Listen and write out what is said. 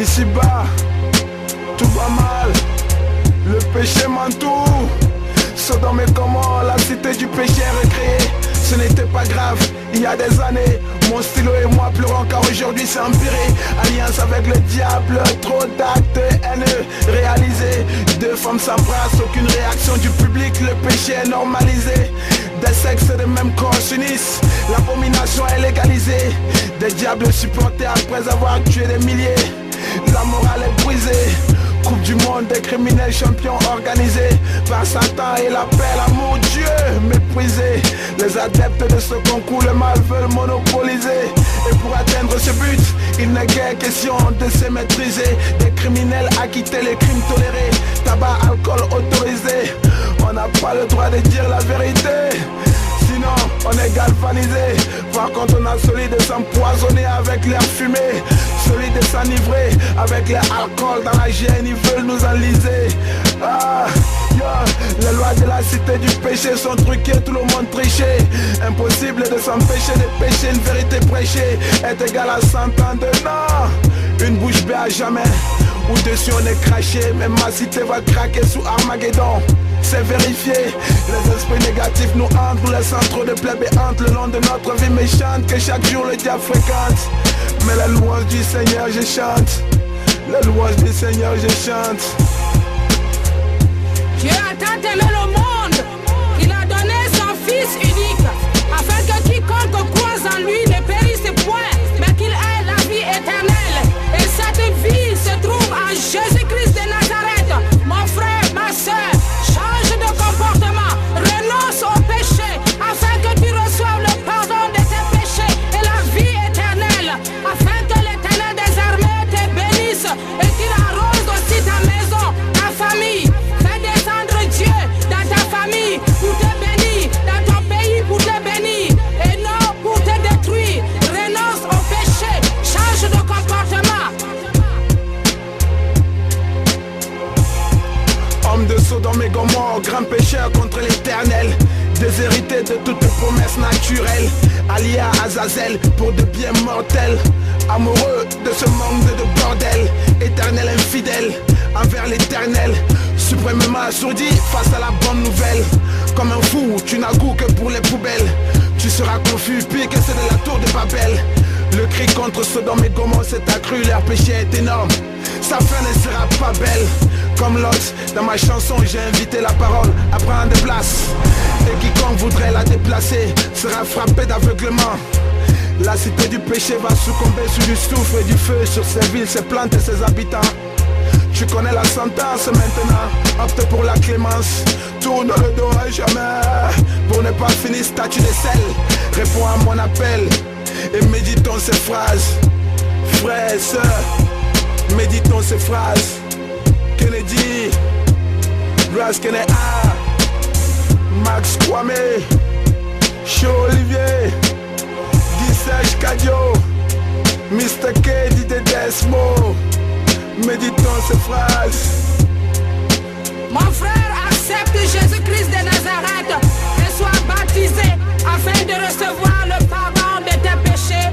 Ici-bas, tout va mal, le péché m'entoure. Sodome et Gomorrhe, la cité du péché est recréée. Ce n'était pas grave, il y a des années. Mon stylo et moi pleurons car aujourd'hui c'est empiré. Alliance avec le diable, trop d'actes haineux réalisés. Deux femmes s'embrassent, aucune réaction du public, le péché est normalisé. Des sexes de même corps s'unissent, l'abomination est légalisée. Des diables supportés après avoir tué des milliers. La morale est brisée. Coupe du monde des criminels champions organisés par Satan et l'appel à mon Dieu méprisé. Les adeptes de ce concours, le mal veulent monopoliser. Et pour atteindre ce but, il n'est guère question de se maîtriser. Des criminels acquittés, les crimes tolérés. Tabac, alcool autorisé. On n'a pas le droit de dire la vérité, sinon on est galvanisé. Par contre on a celui de s'empoisonner avec l'air fumé, celui de s'enivrer avec l'alcool dans la gêne. Ils veulent nous enliser. Les lois de la cité du péché sont truquées, tout le monde triché. Impossible de s'empêcher de pécher, une vérité prêchée est égale à 100 ans de non. Une bouche bée à jamais, au-dessus on est craché. Même ma cité va craquer sous Armageddon. C'est vérifié, les esprits négatifs nous hantent, nous laissant trop de plaies béantes le long de notre vie méchante que chaque jour le diable fréquente. Mais la louange du Seigneur je chante, la louange du Seigneur je chante. Dieu a tant aimé le monde qu'il a donné son Fils unique, afin que quiconque croise en lui ne périsse point, mais qu'il ait la vie éternelle. Et cette vie se trouve en Jésus-Christ de Nazareth. Mon frère, ma soeur, change de comportement, renonce au péché, afin que tu reçoives le pardon de tes péchés et la vie éternelle, afin que l'Éternel des armées te bénisse et qu'il arrose aussi ta maison, ta famille. Fais descendre Dieu dans ta famille pour te bénir, dans ton pays pour te bénir, et non pour te détruire. Renonce au péché, change de comportement. Homme de Sodome et Gomorrhe, grand pécheur contre l'Éternel, déshérité de toutes promesses naturelles, allié à Azazel pour de biens mortels, amoureux de ce monde de bordel, éternel infidèle envers l'Éternel, suprêmement assourdi face à la bonne nouvelle. Comme un fou, tu n'as goût que pour les poubelles. Tu seras confus, pire que ceux de la tour de Babel. Le cri contre Sodome et Gomorrhe s'est accru, leur péché est énorme. Sa fin ne sera pas belle. Comme Lot, dans ma chanson j'ai invité la parole à prendre place. Et quiconque voudrait la déplacer sera frappé d'aveuglement. La cité du péché va succomber sous du soufre et du feu sur ses villes, ses plantes et ses habitants. Tu connais la sentence maintenant, opte pour la clémence. Tourne le dos à jamais, pour ne pas finir statue de sel. Réponds à mon appel et méditons ces phrases. Frères et sœurs, méditons ces phrases. Kennedy, Blas Kennedy, Max Kwame, Cho Olivier, Guy Serge Cadio, Mr. K, Didier Desmo. Méditons ces phrases. Mon frère, accepte Jésus-Christ de Nazareth et sois baptisé afin de recevoir le pardon de tes péchés